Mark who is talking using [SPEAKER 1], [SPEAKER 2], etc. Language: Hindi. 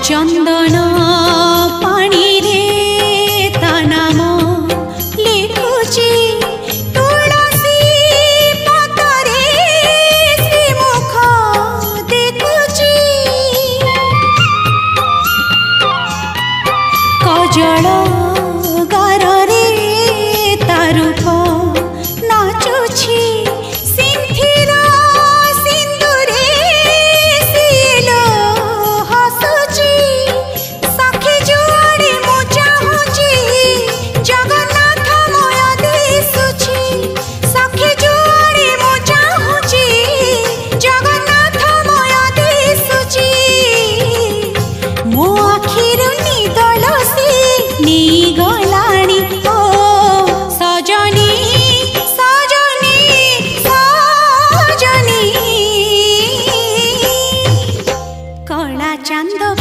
[SPEAKER 1] चंदन पानी रे ता नाम लिखुची तुलसी पतरे श्रीमुख देखुची कजल